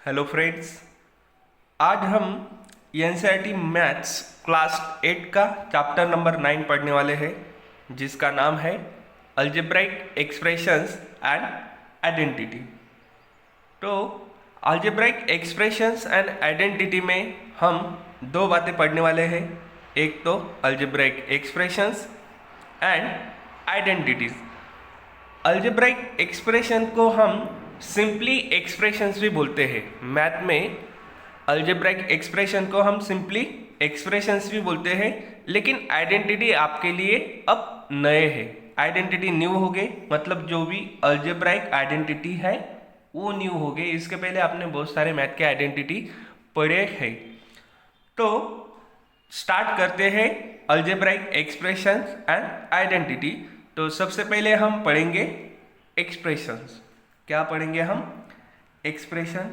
Hello friends, आज हम NCERT maths class 8 का चैप्टर नंबर 9 पढ़ने वाले हैं, जिसका नाम है अलजेब्राइक एक्सप्रेशंस एंड आइडेंटिटी। तो अलजेब्राइक एक्सप्रेशंस एंड आइडेंटिटी में हम दो बातें पढ़ने वाले हैं। एक तो algebraic expressions and identities. Algebraic expression को हम सिंपली एक्सप्रेशंस भी बोलते हैं। मैथ में अलजेब्राइक एक्सप्रेशन को हम सिंपली एक्सप्रेशंस भी बोलते हैं, लेकिन आइडेंटिटी आपके लिए अब नए हैं। आइडेंटिटी न्यू हो गए, मतलब जो भी अलजेब्राइक आइडेंटिटी है वो न्यू हो गए। इसके पहले आपने बहुत सारे मैथ के आइडेंटिटी पढ़े हैं। तो स्टार्ट करते हैं अलजेब्राइक एक्सप्रेशंस एंड आइडेंटिटी। तो सबसे पहले हम पढ़ेंगे एक्सप्रेशंस। क्या पढ़ेंगे हम? एक्सप्रेशन।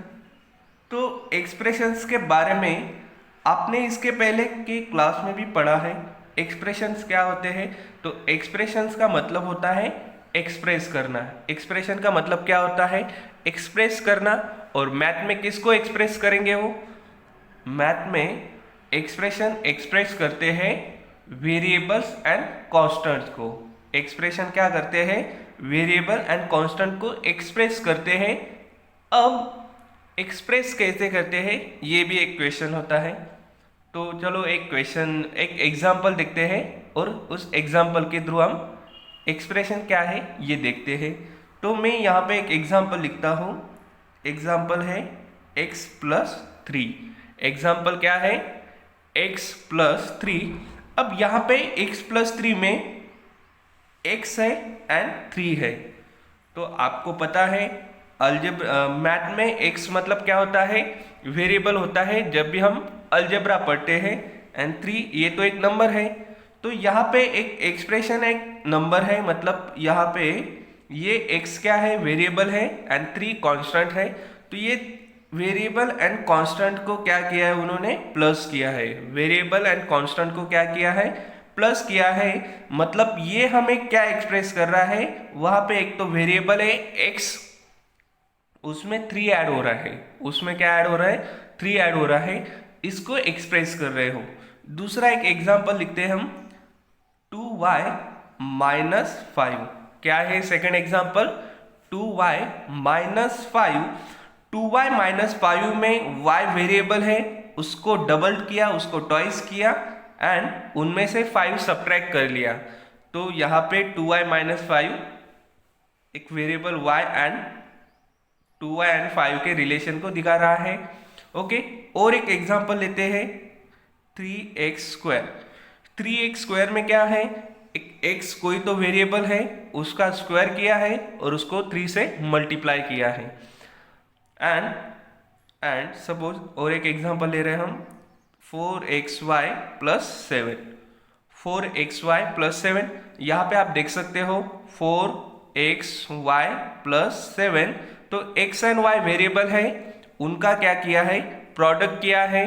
तो एक्सप्रेशंस के बारे में आपने इसके पहले की क्लास में भी पढ़ा है। एक्सप्रेशंस क्या होते हैं? तो एक्सप्रेशंस का मतलब होता है एक्सप्रेस करना। एक्सप्रेशन का मतलब क्या होता है? एक्सप्रेस करना। और मैथ में किसको एक्सप्रेस करेंगे? वो मैथ में एक्सप्रेशन एक्सप्रेस करते हैं वेरिएबल्स एंड कांस्टेंट्स को। एक्सप्रेशन क्या करते हैं? वेरिएबल एंड कांस्टेंट को एक्सप्रेस करते हैं। अब एक्सप्रेस कैसे करते हैं, ये भी एक क्वेश्चन होता है। तो चलो एक एग्जांपल देखते हैं और उस एग्जांपल के थ्रू हम एक्सप्रेशन क्या है ये देखते हैं। तो मैं यहाँ पे एक एग्जांपल लिखता हूँ। एग्जांपल है x प्लस 3। एग्जाम्पल क्या है? x plus 3। अब यहाँ पे x प्लस 3 में x है एंड 3 है। तो आपको पता है मैथ में x मतलब क्या होता है? वेरिएबल होता है जब भी हम अलजेब्रा पढ़ते हैं। एंड 3 ये तो एक नंबर है। तो यहाँ पे एक एक्सप्रेशन एक नंबर है, मतलब यहाँ पे ये x क्या है? वेरिएबल है एंड 3 कांस्टेंट है। तो ये वेरिएबल एंड कांस्टेंट को क्या किया है उन्होंने? प्लस किया है। वेरिएबल एंड कांस्टेंट को क्या किया है? प्लस किया है। मतलब ये हमें क्या एक्सप्रेस कर रहा है? वहां पे एक तो वेरिएबल है x, उसमें 3 ऐड हो रहा है। उसमें क्या ऐड हो रहा है? 3 ऐड हो रहा है। इसको एक्सप्रेस कर रहे हो। दूसरा एक एग्जांपल लिखते हैं हम, 2y माइनस 5। क्या है second example? 2y minus 5। 2y minus 5 में y वेरिएबल है, उसको डबल किया, उसको ट्वाइस किया एंड उनमें से 5 सब्ट्रैक्ट कर लिया। तो यहाँ पे 2y माइनस 5 एक variable y and 2y and 5 के रिलेशन को दिखा रहा है। ओके, और एक एग्जांपल लेते हैं 3x स्क्वायर। 3x स्क्वायर में क्या है? x कोई तो वेरिएबल है, उसका स्क्वायर किया है और उसको 3 से मल्टीप्लाई किया है। एंड सपोज और एक एग्जांपल ले रहे हैं हम 4xy प्लस 7। 4xy प्लस 7, यहाँ पे आप देख सकते हो 4xy प्लस 7। तो x एंड y वेरिएबल है, उनका क्या किया है? प्रोडक्ट किया है।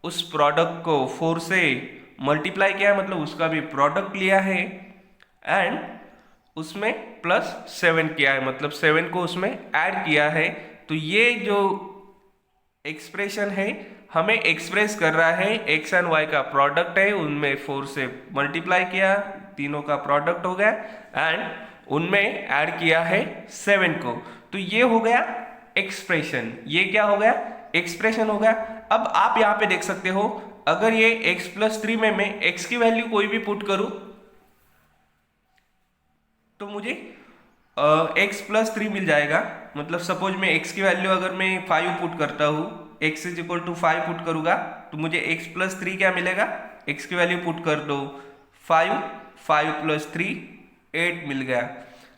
उस प्रोडक्ट को 4 से मल्टीप्लाई किया है, मतलब उसका भी प्रोडक्ट लिया है एंड उसमें प्लस 7 किया है, मतलब 7 को उसमें ऐड किया है। तो ये जो एक्सप्रेशन है हमें एक्सप्रेस कर रहा है x एंड y का प्रोडक्ट है, उनमें 4 से मल्टीप्लाई किया, तीनों का प्रोडक्ट हो गया एंड उनमें ऐड किया है 7 को। तो ये हो गया एक्सप्रेशन। ये क्या हो गया? एक्सप्रेशन हो गया। अब आप यहाँ पे देख सकते हो, अगर ये x प्लस 3 में मैं x की वैल्यू कोई भी पुट करूं तो मुझे x प्लस 3 मिल जाएगा। मतलब सपोज मैं x की वैल्यू अगर मैं 5 पुट करता हूँ, x is equal to 5 put करूंगा तो मुझे x प्लस 3 क्या मिलेगा? x की वैल्यू पुट कर दो 5, 5 प्लस 3 8 मिल गया।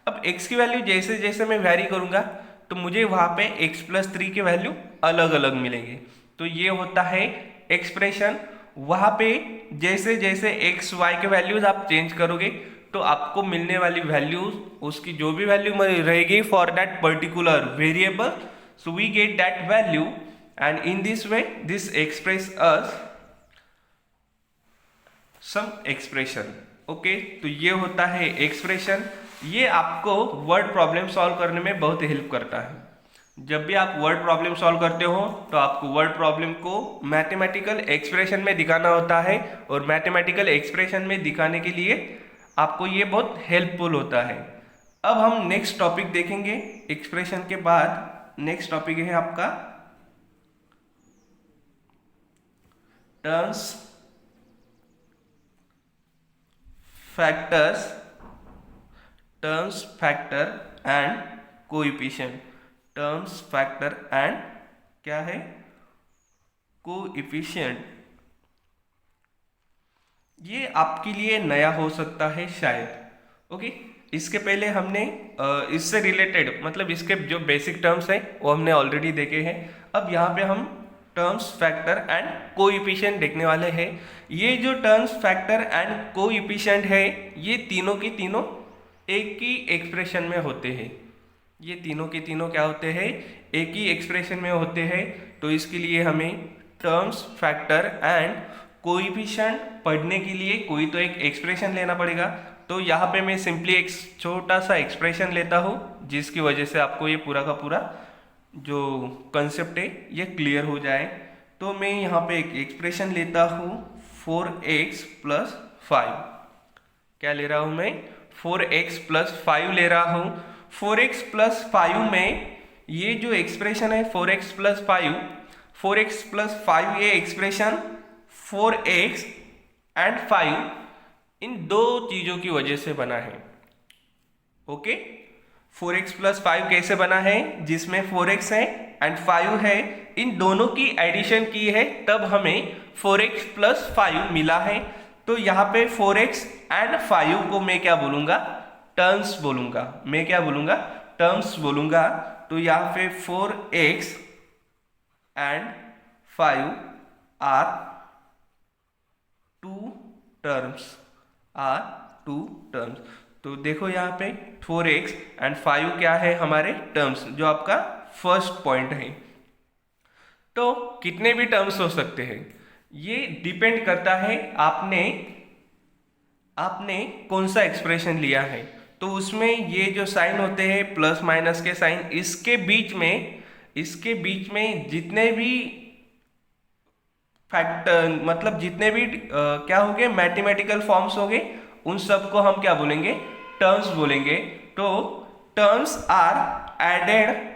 अब x की वैल्यू जैसे जैसे मैं वैरी करूंगा तो मुझे वहां पे x प्लस 3 की वैल्यू अलग अलग मिलेंगे। तो ये होता है एक्सप्रेशन। वहां पे जैसे जैसे x y के वैल्यूज आप चेंज करोगे तो आपको मिलने वाली वैल्यूज, उसकी जो भी वैल्यू रहेगी for that particular variable, so we get that value and in this way this expresses some expression. Okay, तो ये होता है एक्सप्रेशन। ये आपको वर्ड प्रॉब्लम सॉल्व करने में बहुत हेल्प करता है। जब भी आप वर्ड प्रॉब्लम सॉल्व करते हो तो आपको वर्ड प्रॉब्लम को मैथमेटिकल एक्सप्रेशन में दिखाना होता है, और मैथमेटिकल एक्सप्रेशन में दिखाने के लिए आपको ये बहुत हेल्पफुल होता है। अब हम नेक्स्ट टॉपिक देखेंगे। एक्सप्रेशन के बाद नेक्स्ट टॉपिक है आपका terms, factors, terms, factor and coefficient. Terms, factor and क्या है, कोएफिशिएंट। ये आपके लिए नया हो सकता है शायद। ओके, इसके पहले हमने इससे रिलेटेड मतलब इसके जो बेसिक टर्म्स हैं वो हमने ऑलरेडी देखे हैं। अब यहाँ पे हम टर्म्स, फैक्टर एंड कोएफिशिएंट देखने वाले हैं। ये जो टर्म्स, फैक्टर एंड कोएफिशिएंट है, ये तीनों की तीनों एक ही एक्सप्रेशन में होते हैं। ये तीनों के तीनों क्या होते हैं, एक ही एक्सप्रेशन में होते हैं। तो इसके लिए हमें टर्म्स, फैक्टर एंड कोएफिशिएंट पढ़ने के लिए कोई तो एक एक्सप्रेशन लेना पड़ेगा। तो यहाँ पे मैं सिंपली एक छोटा सा एक्सप्रेशन लेता हूँ, जिसकी वजह से आपको ये पूरा का पूरा जो कंसेप्ट है ये क्लियर हो जाए। तो मैं यहाँ पे एक एक्सप्रेशन लेता हूँ 4x + 5। क्या ले रहा हूँ मैं, 4x + 5 ले रहा हूँ। 4x + 5 में ये जो एक्सप्रेशन है 4x + 5, 4x + 5 ये एक्सप्रेशन 4x एंड 5 इन दो चीजों की वजह से बना है। ओके, 4x + 5 कैसे बना है, जिसमें 4x है एंड 5 है, इन दोनों की एडिशन की है तब हमें 4x + 5 मिला है। तो यहाँ पे 4x एंड 5 को मैं क्या बोलूंगा, टर्म्स बोलूंगा। मैं क्या बोलूंगा, टर्म्स बोलूंगा। तो यहाँ पे 4x and 5 are two terms, are two terms. तो देखो यहाँ पे 4x एंड 5 क्या है, हमारे टर्म्स, जो आपका फर्स्ट पॉइंट है। तो कितने भी टर्म्स हो सकते हैं, ये डिपेंड करता है आपने कौन सा एक्सप्रेशन लिया है। तो उसमें ये जो साइन होते हैं प्लस माइनस के साइन, इसके बीच में जितने भी फैक्टर मतलब जितने भी क्या होंगे, मैथमेटिकल फॉर्म्स होंगे, उन सबको हम क्या बोलेंगे, टर्म्स बोलेंगे। तो terms are added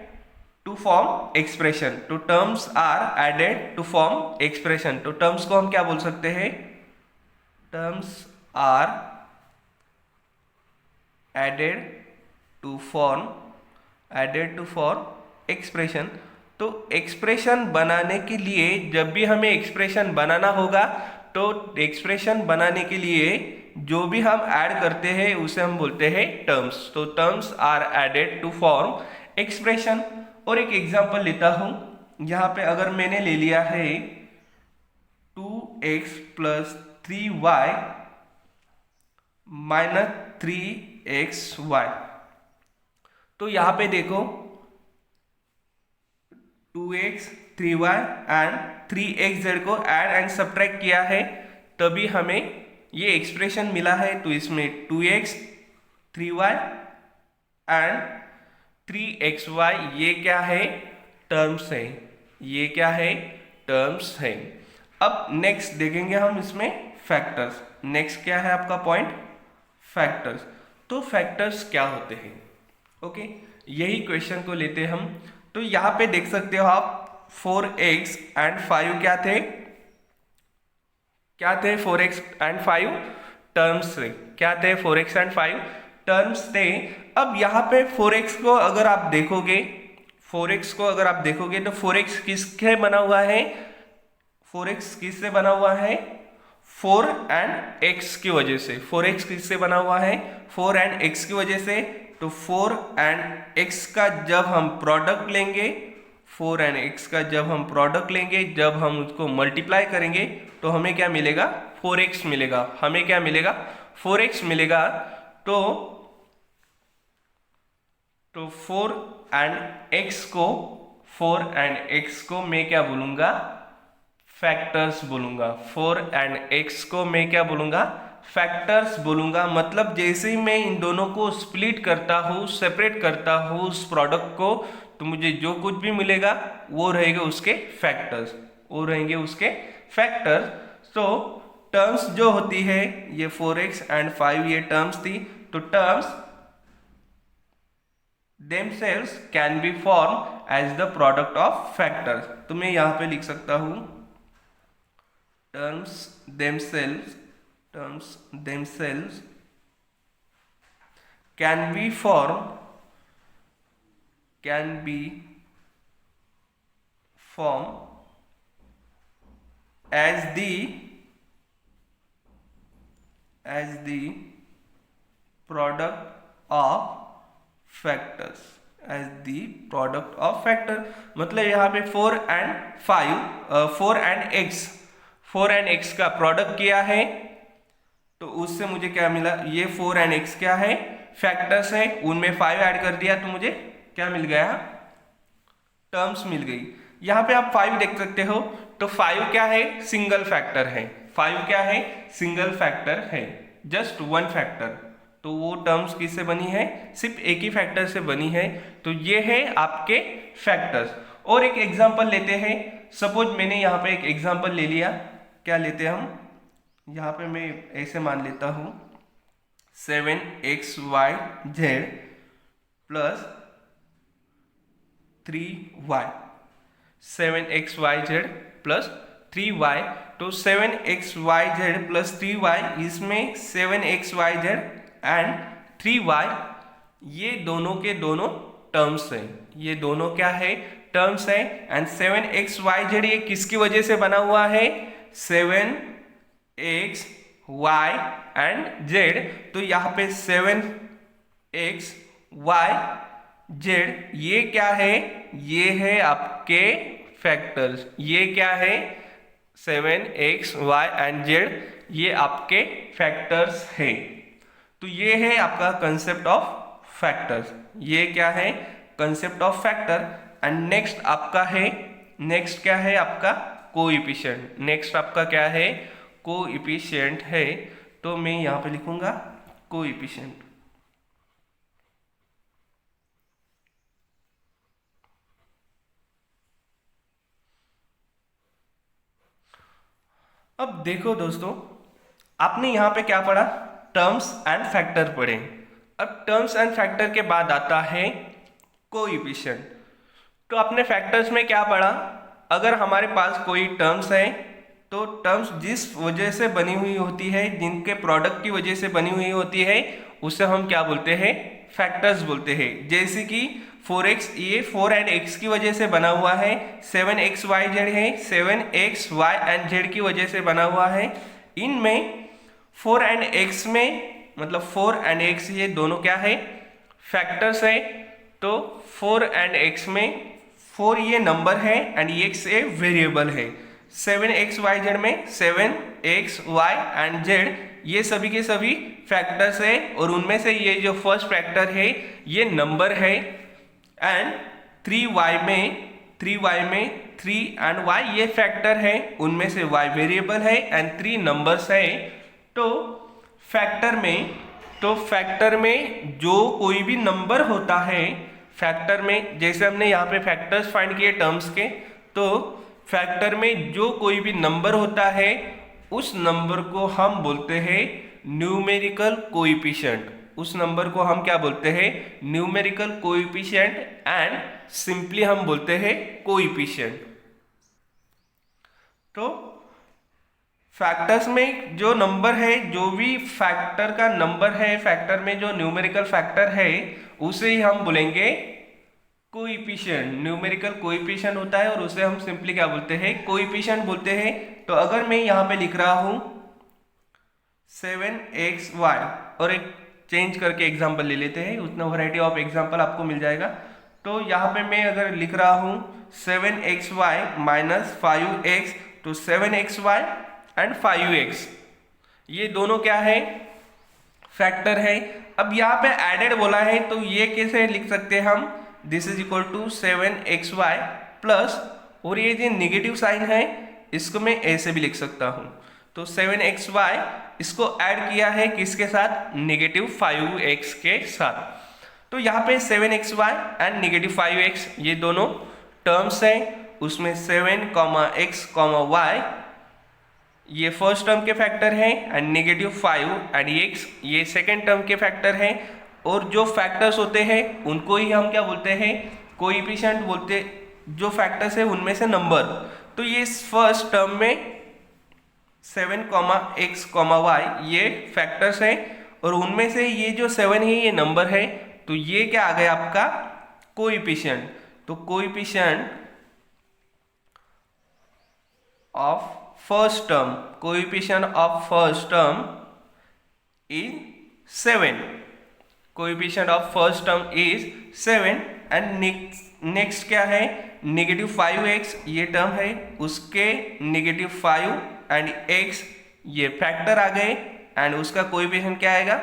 to form expression. तो terms are added to form expression. तो टर्म्स को हम क्या बोल सकते हैं, terms are added to form expression. तो एक्सप्रेशन बनाने के लिए, जब भी हमें एक्सप्रेशन बनाना होगा, तो एक्सप्रेशन बनाने के लिए जो भी हम ऐड करते हैं उसे हम बोलते हैं टर्म्स। तो terms are added to form expression. और एक एग्जांपल लेता हूं, यहाँ पे अगर मैंने ले लिया है 2x + 3y - 3xy। तो यहाँ पे देखो 2x 3y एंड 3xz को ऐड एंड सब्ट्रैक्ट किया है, तभी हमें ये एक्सप्रेशन मिला है। तो इसमें 2x 3y एंड 3xy ये क्या है, टर्म्स है। ये क्या है, टर्म्स है। अब नेक्स्ट देखेंगे हम इसमें फैक्टर्स। नेक्स्ट क्या है आपका पॉइंट, फैक्टर्स। तो फैक्टर्स क्या होते हैं, ओके, यही क्वेश्चन को लेते हम। तो यहाँ पे देख सकते हो आप 4x एंड 5 क्या थे, 4x एंड 5 टर्म्स थे। क्या थे, 4x एंड 5 टर्म्स थे। अब यहाँ पे 4x को अगर आप देखोगे, तो 4x किससे बना हुआ है, 4x किससे बना हुआ है, 4 एंड x की वजह से। 4x किससे बना हुआ है, 4 एंड x की वजह से। तो 4 एंड x का जब हम प्रोडक्ट लेंगे, 4 एंड x का जब हम प्रोडक्ट लेंगे, जब हम उसको मल्टीप्लाई करेंगे, तो हमें क्या मिलेगा, 4x मिलेगा। हमें क्या मिलेगा, 4x मिलेगा। तो 4 एंड x को मैं क्या बोलूंगा, फैक्टर्स बोलूंगा। 4 एंड x को मैं क्या बोलूंगा, फैक्टर्स बोलूँगा, मतलब जैसे ही मैं इन दोनों को स्प्लिट करता हूँ, सेपरेट करता हूँ उस प्रोडक्ट को, तो मुझे जो कुछ भी मिलेगा वो रहेगा उसके फैक्टर्स, वो रहेंगे उसके फैक्टर्स। तो टर्म्स जो होती है ये 4x एंड 5 ये टर्म्स थी, तो terms themselves can be formed as the product of factors। तो मैं यहाँ पे लिख सकता हूँ terms themselves can be formed as the product of factors, as the product of factor. मतलब यहाँ पे 4 एंड एक्स का प्रोडक्ट किया है, तो उससे मुझे क्या मिला, ये 4 एंड एक्स क्या है, फैक्टर्स है, उनमें 5 ऐड कर दिया तो मुझे क्या मिल गया, टर्म्स मिल गई। यहाँ पे आप 5 देख सकते हो, तो 5 क्या है, सिंगल फैक्टर है, 5 क्या है, सिंगल फैक्टर है, जस्ट वन फैक्टर। तो वो टर्म्स किससे बनी है, सिर्फ एक ही फैक्टर से बनी है। तो ये है आपके फैक्टर्स। और एक एग्जांपल लेते हैं, सपोज मैंने यहाँ पे एक एग्जांपल ले लिया, क्या लेते हैं हम, यहाँ पे मैं ऐसे मान लेता हूँ 7xyz plus 3y, 7xyz plus 3y। तो 7xyz प्लस 3y, इसमें 7xyz एंड 3y ये दोनों के दोनों टर्म्स हैं, ये दोनों क्या है, टर्म्स हैं। एंड 7xyz ये किसकी वजह से बना हुआ है, 7x y एंड z। तो यहाँ पे 7x y z ये क्या है, ये है आपके फैक्टर्स, ये क्या है 7x y एंड z, ये आपके फैक्टर्स है। तो ये है आपका कंसेप्ट ऑफ फैक्टर्स, ये क्या है, concept of factor. And next आपका है, नेक्स्ट क्या है आपका कोएफिशिएंट, नेक्स्ट आपका क्या है, कोएफिशिएंट है। तो मैं यहाँ पे लिखूंगा कोएफिशिएंट। अब देखो दोस्तों, आपने यहाँ पे क्या पढ़ा, टर्म्स एंड फैक्टर पढ़े। अब टर्म्स एंड फैक्टर के बाद आता है कोएफिशिएंट। तो आपने फैक्टर्स में क्या पढ़ा, अगर हमारे पास कोई टर्म्स है, तो टर्म्स जिस वजह से बनी हुई होती है, जिनके प्रोडक्ट की वजह से बनी हुई होती है, उसे हम क्या बोलते हैं, फैक्टर्स बोलते हैं। जैसे कि 4x, ये 4 एंड x की वजह से बना हुआ है, 7xyz है, 7xy एंड z की वजह से बना हुआ है। इनमें 4 एंड x में, मतलब 4 एंड x ये दोनों क्या है, फैक्टर्स है। तो 4 एंड x में 4 ये नंबर है एंड x ए वेरिएबल है। 7xyz में 7xy एंड z ये सभी के सभी फैक्टर्स है, और उनमें से ये जो फर्स्ट फैक्टर है ये नंबर है। एंड 3y में 3 एंड y ये फैक्टर है, उनमें से y वेरिएबल है एंड 3 नंबर्स है। तो फैक्टर में जो कोई भी नंबर होता है, फैक्टर में जैसे हमने यहाँ पे फैक्टर्स फाइंड किए टर्म्स के, तो फैक्टर में जो कोई भी नंबर होता है उस नंबर को हम बोलते हैं न्यूमेरिकल कोएफिशिएंट। उस नंबर को हम क्या बोलते हैं, न्यूमेरिकल कोएफिशिएंट, एंड सिंपली हम बोलते हैं कोएफिशिएंट। तो फैक्टर्स में जो नंबर है, जो भी फैक्टर का नंबर है, फैक्टर में जो न्यूमेरिकल फैक्टर है, उसे ही हम बोलेंगे कोएफिशिएंट। न्यूमेरिकल कोएफिशिएंट होता है और उसे हम सिंपली क्या बोलते हैं, कोएफिशिएंट बोलते हैं। तो अगर मैं यहाँ पे लिख रहा हूँ 7xy, और एक चेंज करके एग्जाम्पल ले लेते हैं, उतना वैरायटी ऑफ एग्जाम्पल आपको मिल जाएगा। तो यहाँ पे मैं अगर लिख रहा हूँ 7xy माइनस 5x, तो 7xy एंड 5x ये दोनों क्या है, फैक्टर है। अब यहाँ पे एडेड बोला है, तो ये कैसे लिख सकते हैं हम, this is equal to 7xy plus, और ये जो नेगेटिव साइन है इसको मैं ऐसे भी लिख सकता हूँ, तो 7xy इसको ऐड किया है किसके साथ, नेगेटिव 5x के साथ। तो यहाँ पे 7xy एंड नेगेटिव 5x ये दोनों टर्म्स हैं, उसमें 7, x, y ये फर्स्ट टर्म के फैक्टर हैं एंड नेगेटिव 5 एंड x ये सेकेंड टर्म के फैक्टर हैं। और जो फैक्टर्स होते हैं उनको ही हम क्या बोलते हैं, कोएफिशिएंट बोलते, जो फैक्टर्स है उनमें से नंबर। तो ये फर्स्ट टर्म में 7, x, y ये फैक्टर्स हैं और उनमें से ये जो 7 है ये नंबर है, तो ये क्या आ गया आपका कोएफिशिएंट। तो coefficient of first term, coefficient of first term is 7, coefficient of first term is 7 and next क्या है, नेगेटिव 5x ये टर्म है, उसके नेगेटिव 5 एंड x ये फैक्टर आ गए एंड उसका कोएफिशिएंट क्या आएगा,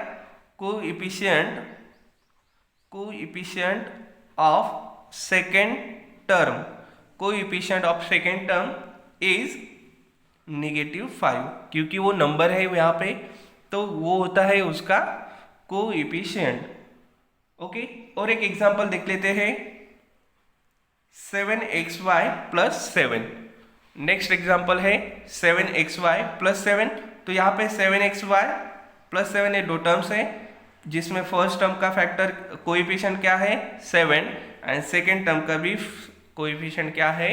coefficient of second term, coefficient of second term is negative 5, क्योंकि वो नंबर है यहाँ पे तो वो होता है उसका कोएफिशिएंट। ओके, और एक एग्जांपल देख लेते हैं, 7xy प्लस 7। नेक्स्ट एग्जांपल है 7xy प्लस 7। तो यहाँ पे 7xy प्लस 7 ये दो टर्म्स है जिसमें फर्स्ट टर्म का फैक्टर कोएफिशिएंट क्या है 7 एंड सेकेंड टर्म का भी कोएफिशिएंट क्या है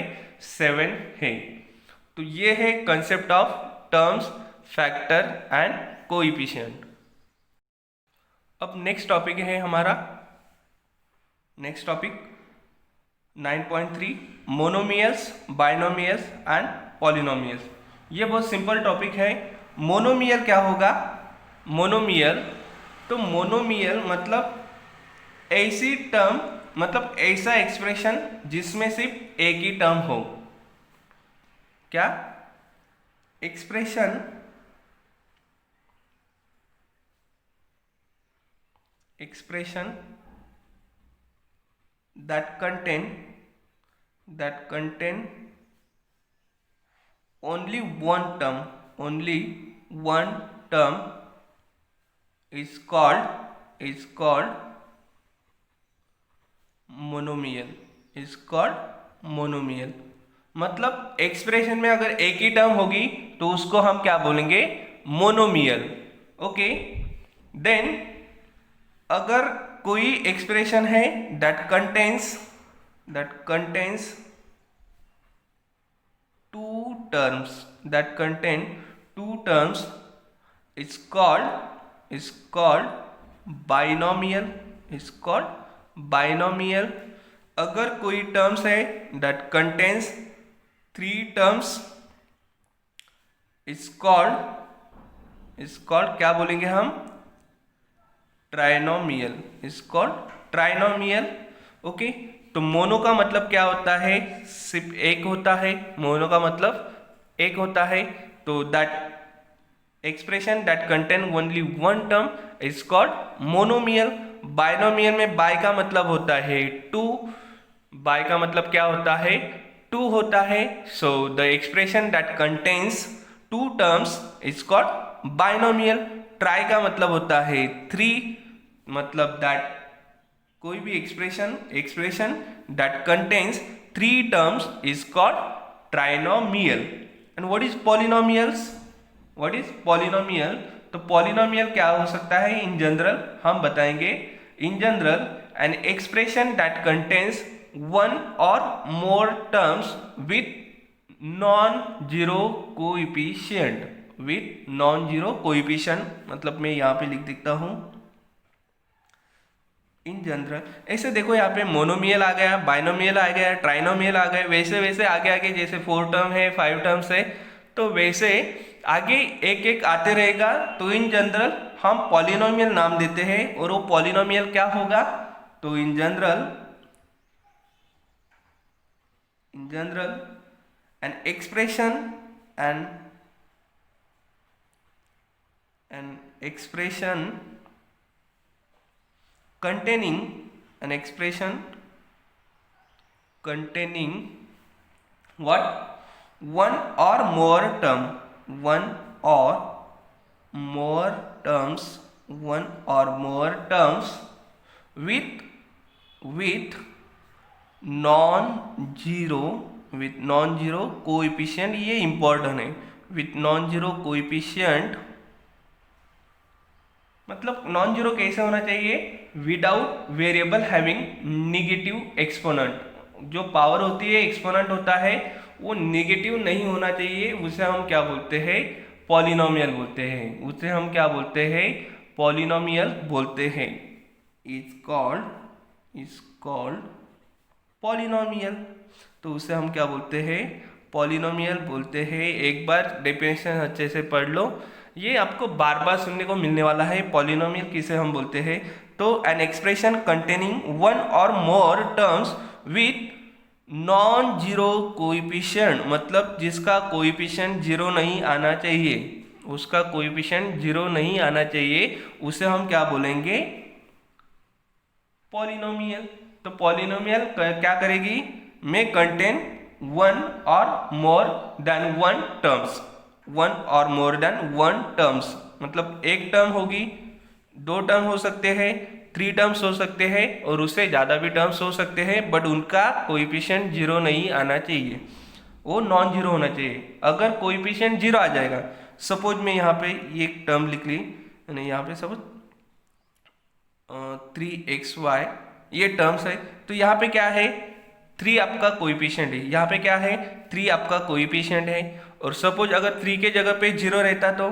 7 है। तो ये है concept of terms, factor and coefficient. अब नेक्स्ट टॉपिक है हमारा, next topic 9.3 monomials, binomials and polynomials. ये बहुत सिंपल टॉपिक है। मोनोमियल क्या होगा, मोनोमियल, तो मोनोमियल मतलब ऐसी टर्म, मतलब ऐसा एक्सप्रेशन जिसमें सिर्फ एक ही टर्म हो। क्या expression, expression that contain only one term, is called monomial, मतलब एक्सप्रेशन में अगर एक ही टर्म होगी तो उसको हम क्या बोलेंगे, मोनोमियल। ओके, देन अगर कोई एक्सप्रेशन है that contains two terms is called binomial, अगर कोई टर्म्स है that contains 3 terms is called क्या बोलेंगे हम, ट्राइनोमियल, ट्राइनोमियल। ओके, तो मोनो का मतलब क्या होता है, सिर्फ एक होता है, मोनो का मतलब एक होता है। तो that expression that contain only one term is called monomial. Binomial में बाय का मतलब होता है टू, बाय का मतलब क्या होता है, टू होता है। So the expression that contains 2 terms is called binomial. Try का मतलब होता है 3, मतलब दैट कोई भी expression that contains 3 terms is called trinomial. And what is polynomials, तो पॉलिनोमियल क्या हो सकता है, इन जनरल हम बताएंगे। In general an expression that contains 1 or more terms with non-zero coefficient, मतलब मैं यहाँ पे लिख देता हूँ इन जनरल। ऐसे देखो यहाँ पे मोनोमियल आ गया, बाइनोमियल आ गया, ट्राइनोमियल आ गया, वैसे वैसे आगे आगे जैसे 4 टर्म है, 5 टर्म्स है, तो वैसे आगे एक एक आते रहेगा। तो इन जनरल हम पॉलिनोमियल नाम देते हैं। और वो पॉलिनोमियल क्या होगा, तो in general an expression containing what, one or more term or more terms, one or more terms with non zero coefficient, ये इंपॉर्टेंट है, विथ नॉन जीरो कोएफिशिएंट, मतलब नॉन जीरो कैसे होना चाहिए, without variable having negative exponent, जो power होती है exponent होता है वो नेगेटिव नहीं होना चाहिए, उसे हम क्या बोलते हैं, पॉलिनोमियल बोलते हैं, उसे हम क्या बोलते हैं, पॉलिनोमियल बोलते हैं, इज कॉल्ड पॉलिनोमियल। तो उसे हम क्या बोलते हैं, पॉलिनोमियल बोलते हैं। एक बार डेफिनेशन अच्छे से पढ़ लो, ये आपको बार बार सुनने को मिलने वाला है। पॉलिनोमियल किसे हम बोलते हैं, तो एन एक्सप्रेशन कंटेनिंग वन और मोर terms with non zero coefficient, मतलब जिसका कोएफिशिएंट जीरो नहीं आना चाहिए, उसका कोएफिशिएंट जीरो नहीं आना चाहिए, उसे हम क्या बोलेंगे, पॉलिनोमियल। तो पॉलिनोमियल क्या करेगी, में कंटेन वन और more than one terms, one और मोर देन वन टर्म्स, मतलब एक टर्म होगी, दो टर्म हो सकते हैं, थ्री टर्म्स हो सकते हैं, और उससे ज़्यादा भी टर्म्स हो सकते हैं, बट उनका कोएफिशिएंट जीरो नहीं आना चाहिए, वो नॉन जीरो होना चाहिए। अगर कोएफिशिएंट जीरो आ जाएगा, सपोज मैं यहाँ पे एक टर्म लिख ली, यहाँ पे सपोज 3xy ये टर्म्स है, तो यहाँ पे क्या है, 3 आपका कोएफिशिएंट है, यहाँ पे क्या है, 3 आपका कोएफिशिएंट है, और सपोज अगर 3 के जगह पे जीरो रहता, तो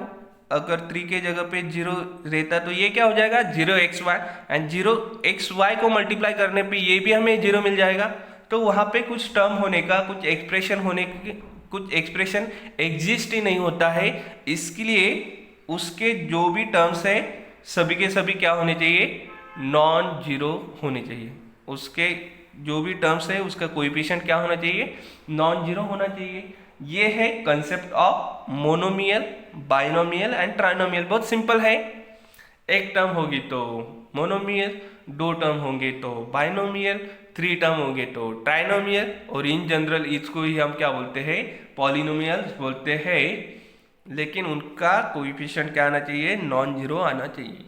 अगर 3 के जगह पे जीरो रहता तो ये क्या हो जाएगा, 0xy, एंड 0xy को मल्टीप्लाई करने पे ये भी हमें जीरो मिल जाएगा। तो वहाँ पे कुछ टर्म होने का, कुछ एक्सप्रेशन होने की, कुछ एक्सप्रेशन एग्जिस्ट ही नहीं होता है, इसके लिए उसके जो भी टर्म्स है सभी के सभी क्या होने चाहिए, नॉन जीरो होने चाहिए, उसके जो भी टर्म्स है उसका कोएफिशिएंट क्या होना चाहिए, नॉन जीरो होना चाहिए। ये है concept of monomial, binomial and trinomial. बहुत सिंपल है, एक टर्म होगी तो मोनोमियल, दो टर्म होंगे तो बाइनोमियल, 3 टर्म होंगे तो ट्राइनोमियल, और इन जनरल इसको ही हम क्या बोलते हैं, पॉलिनोमियल्स बोलते हैं, लेकिन उनका कोएफिशिएंट क्या आना चाहिए, नॉन जीरो आना चाहिए।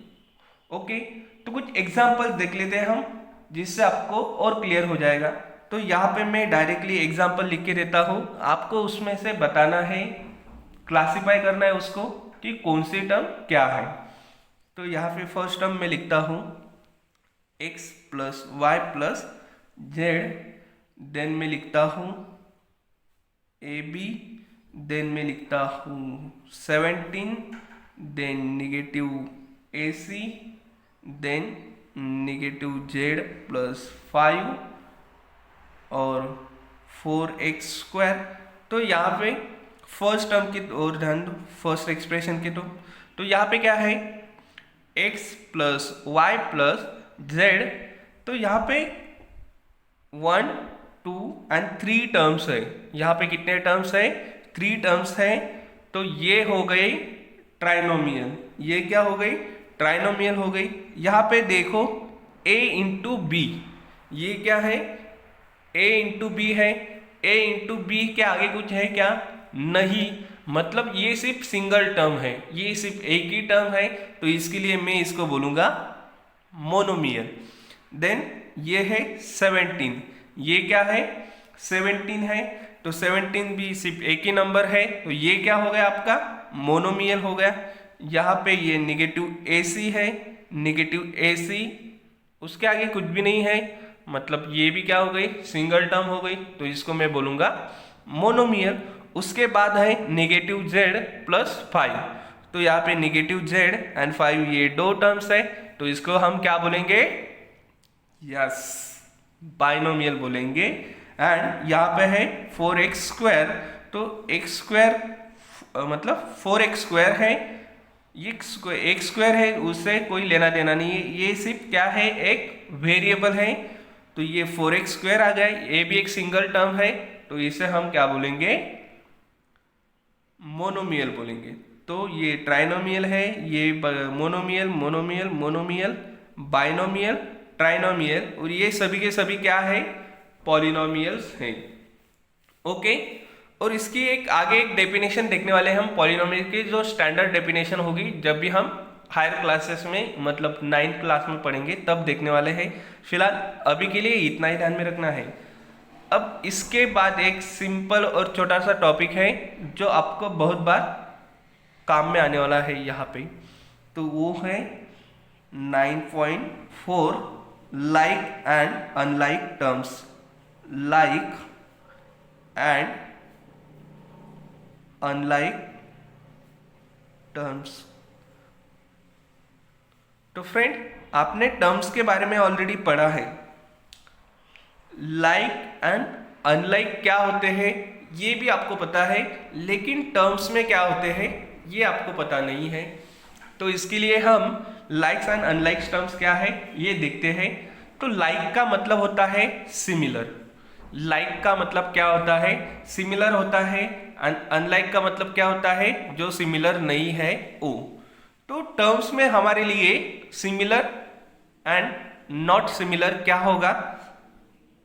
ओके, तो कुछ एग्जाम्पल देख लेते हैं हम, जिससे आपको और क्लियर हो जाएगा। तो यहाँ पे मैं डायरेक्टली एग्जाम्पल लिख के देता हूँ, आपको उसमें से बताना है, क्लासिफाई करना है उसको कि कौन सी टर्म क्या है। तो यहाँ पे फर्स्ट टर्म में लिखता हूँ x plus y plus z, then में लिखता हूँ AB, देन में लिखता हूँ 17, then negative AC, then negative z plus 5 और 4x²। तो यहाँ पे फर्स्ट टर्म की ओर ध्यान दो, फर्स्ट एक्सप्रेशन की। तो यहाँ पे क्या है, x plus y plus z, तो यहाँ पे 1, 2 एंड 3 टर्म्स है। यहाँ पे कितने टर्म्स है, 3 टर्म्स है। तो ये हो गई ट्राइनोमियल, ये क्या हो गई, ट्राइनोमियल हो गई। यहाँ पे देखो a इंटू बी, ये क्या है, a इंटू बी है, a इंटू बी के आगे कुछ है क्या, नहीं, मतलब ये सिर्फ सिंगल टर्म है, ये सिर्फ एक ही टर्म है, तो इसके लिए मैं इसको बोलूँगा मोनोमियल। देन ये है 17, ये क्या है, 17 है, तो 17 भी सिर्फ एक ही नंबर है, तो ये क्या हो गया, आपका मोनोमियल हो गया। यहाँ पे ये नेगेटिव AC है, नेगेटिव AC, उसके आगे कुछ भी नहीं है, मतलब ये भी क्या हो गई, सिंगल टर्म हो गई, तो इसको मैं बोलूँगा मोनोमियल। उसके बाद है नेगेटिव z प्लस 5, तो यहाँ पे नेगेटिव z एंड 5 ये दो टर्म्स है, तो इसको हम क्या बोलेंगे, यस, बाइनोमियल बोलेंगे। एंड यहाँ पे है 4x², तो x² मतलब 4x² है, ये x² है, उससे कोई लेना देना नहीं है, ये सिर्फ क्या है, एक वेरिएबल है, तो ये 4x² आ गया, ये भी एक सिंगल टर्म है, तो इसे हम क्या बोलेंगे, मोनोमियल बोलेंगे। तो ये ट्राइनोमियल है, ये monomial, monomial, monomial, binomial, trinomial, और ये सभी के सभी क्या है, पॉलिनोमियल्स हैं। ओके, और इसकी एक आगे एक डेफिनेशन देखने वाले हैं हम पॉलिनोमियल की, जो स्टैंडर्ड डेफिनेशन होगी जब भी हम हायर क्लासेस में मतलब 9th क्लास में पढ़ेंगे तब देखने वाले हैं। फिलहाल अभी के लिए इतना ही ध्यान में रखना है। अब इसके बाद एक सिंपल और छोटा सा टॉपिक है जो आपको बहुत बार काम में आने वाला है यहाँ पे, तो वो है 9.4 like and unlike terms. Like and unlike terms. तो फ्रेंड, आपने टर्म्स के बारे में ऑलरेडी पढ़ा है। लाइक एंड अनलाइक क्या होते हैं ये भी आपको पता है, लेकिन टर्म्स में क्या होते हैं ये आपको पता नहीं है। तो इसके लिए हम लाइक्स एंड अनलाइक्स टर्म्स क्या है ये देखते हैं। तो लाइक का मतलब होता है सिमिलर। लाइक का मतलब क्या होता है? सिमिलर होता है। अनलाइक का मतलब क्या होता है? जो सिमिलर नहीं है वो। तो टर्म्स में हमारे लिए सिमिलर एंड नॉट सिमिलर क्या होगा,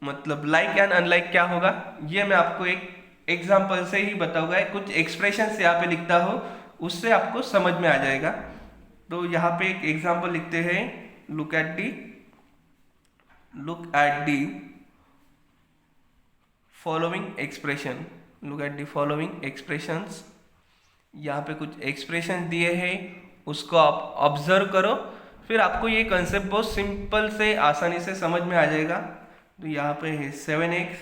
मतलब लाइक एंड अनलाइक क्या होगा, ये मैं आपको एक एग्जांपल से ही बताऊंगा। कुछ एक्सप्रेशन यहाँ पे लिखता हूं, उससे आपको समझ में आ जाएगा। तो यहाँ पे एक एग्जांपल लिखते हैं। Look at the following expression. Look at the following expressions. यहाँ पे कुछ एक्सप्रेशन दिए हैं, उसको आप ऑब्जर्व करो, फिर आपको ये कंसेप्ट बहुत सिंपल से आसानी से समझ में आ जाएगा। तो यहाँ पे है 7x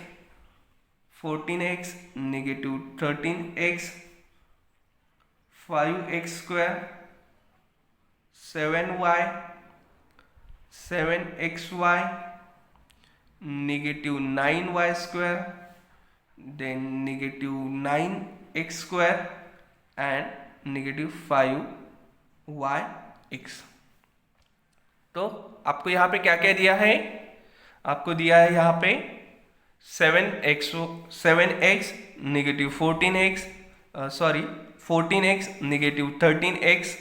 14x negative 13x 5x² 7y 7xy negative 9y², then negative 9x² and negative 5yx। तो आपको यहाँ पे क्या क्या दिया है? आपको दिया है यहाँ पे 7x negative 14x negative 13x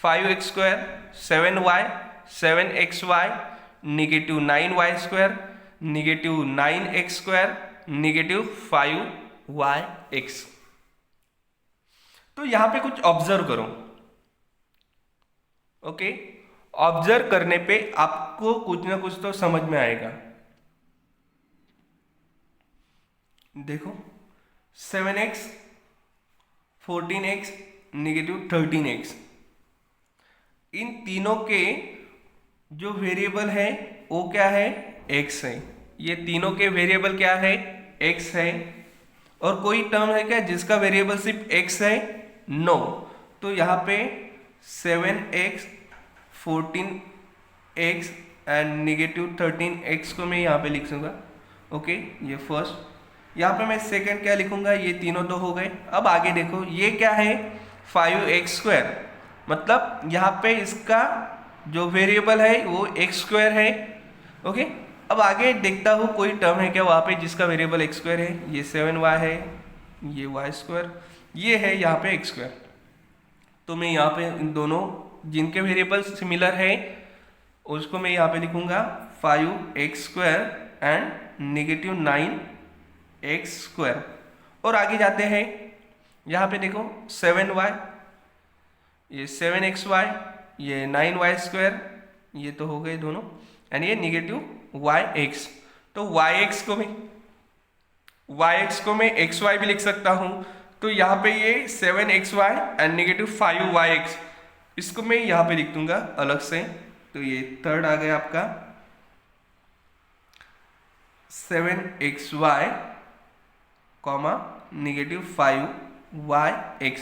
5x², 7y 7xy negative 9y² negative 9x² negative 5yx। तो यहाँ पे कुछ ऑब्जर्व करो। ओके, ऑब्जर्व करने पे आपको कुछ ना कुछ तो समझ में आएगा। देखो 7x 14x नेगेटिव 13x, इन तीनों के जो वेरिएबल है वो क्या है? x है। ये तीनों के वेरिएबल क्या है? x है। और कोई टर्म है क्या जिसका वेरिएबल सिर्फ x है? नो। तो यहाँ पे 7x 14x and negative 13x को मैं यहाँ पे लिख दूंगा। ओके, ये फर्स्ट। यहाँ पे मैं सेकंड क्या लिखूंगा? ये तीनों तो हो गए। अब आगे देखो, ये क्या है? 5x², मतलब यहाँ पे इसका जो वेरिएबल है वो x² है। ओके, अब आगे देखता हूँ कोई टर्म है क्या वहाँ पे जिसका वेरिएबल x² है। ये 7y है, ये y², ये है यहाँ पे x²। तो मैं यहाँ पे इन दोनों जिनके वेरिएबल सिमिलर है उसको मैं यहाँ पे लिखूंगा 5x² एंड नेगेटिव 9x²। और आगे जाते हैं, यहाँ पे देखो 7y, ये 7xy, ये 9y², ये तो हो गए दोनों, एंड ये नेगेटिव yx। तो yx को मैं xy भी लिख सकता हूँ। तो यहाँ पे ये 7xy एंड नेगेटिव 5yx, इसको मैं यहाँ पे लिख दूंगा अलग से। तो ये थर्ड आ गया आपका 7xy comma negative 5yx।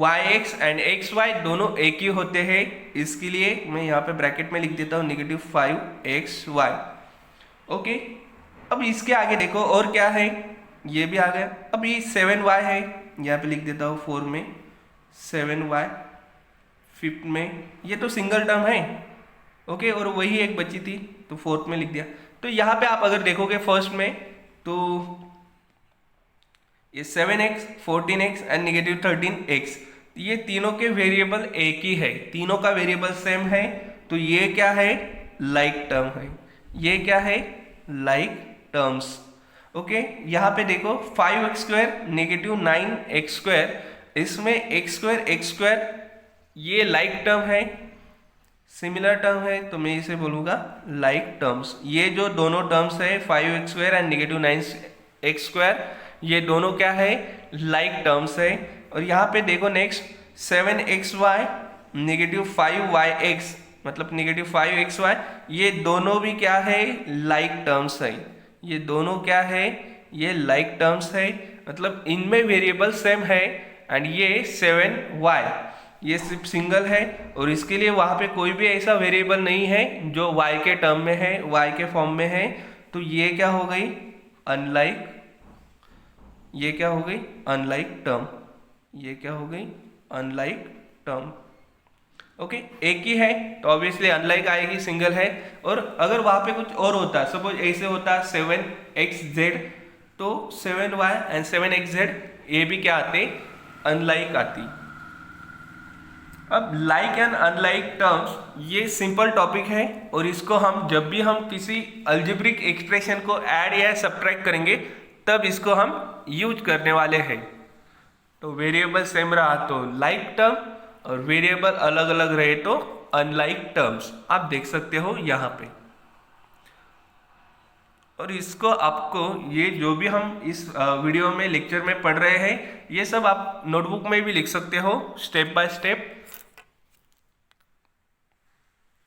yx and xy दोनों एक ही होते हैं, इसके लिए मैं यहाँ पे ब्रैकेट में लिख देता हूँ नेगेटिव 5xy। ओके, अब इसके आगे देखो और क्या है, ये भी आ गया। अब ये 7y है, यहाँ पे लिख देता हूँ 4 में 7y, फिफ्थ में ये तो सिंगल टर्म है। ओके, और वही एक बची थी तो फोर्थ में लिख दिया। तो यहाँ पे आप अगर देखोगे फर्स्ट में, तो ये 7x 14x and negative 13x, ये तीनों के वेरिएबल एक ही है, तीनों का वेरिएबल सेम है। तो ये क्या है? लाइक टर्म है। ये क्या है? Like terms. ओके, यहाँ पे देखो 5x² नेगेटिव 9x², इसमें x² ये लाइक टर्म है, सिमिलर टर्म है, तो मैं इसे बोलूँगा लाइक टर्म्स। ये जो दोनों टर्म्स है 5x² एंड नेगेटिव 9x², ये दोनों क्या है, लाइक टर्म्स है। और यहाँ पे देखो नेक्स्ट 7xy नेगेटिव 5yx मतलब नेगेटिव 5xy, ये दोनों भी क्या है, लाइक टर्म्स है। ये दोनों क्या है, ये लाइक टर्म्स है, मतलब इनमें वेरिएबल सेम है। एंड ये 7y ये सिर्फ सिंगल है, और इसके लिए वहाँ पे कोई भी ऐसा वेरिएबल नहीं है जो y के टर्म में है, y के फॉर्म में है। तो ये क्या हो गई, अनलाइक, ये क्या हो गई, अनलाइक टर्म, ये क्या हो गई, अनलाइक टर्म। ओके, एक ही है तो ऑब्वियसली अनलाइक आएगी, सिंगल है। और अगर वहाँ पे कुछ और होता, सपोज ऐसे होता 7xz, तो 7y एंड 7xz ये भी क्या आते, अनलाइक आती। अब लाइक एंड अनलाइक टर्म्स ये सिंपल टॉपिक है, और इसको हम जब भी हम किसी अलजेब्रिक एक्सप्रेशन को ऐड या सब्ट्रैक्ट करेंगे तब इसको हम यूज करने वाले हैं। तो वेरिएबल सेम रहा तो लाइक टर्म, और वेरिएबल अलग अलग रहे तो अनलाइक टर्म्स, आप देख सकते हो यहाँ पे। और इसको आपको ये जो भी हम इस वीडियो में लेक्चर में पढ़ रहे हैं, ये सब आप नोटबुक में भी लिख सकते हो स्टेप बाय स्टेप।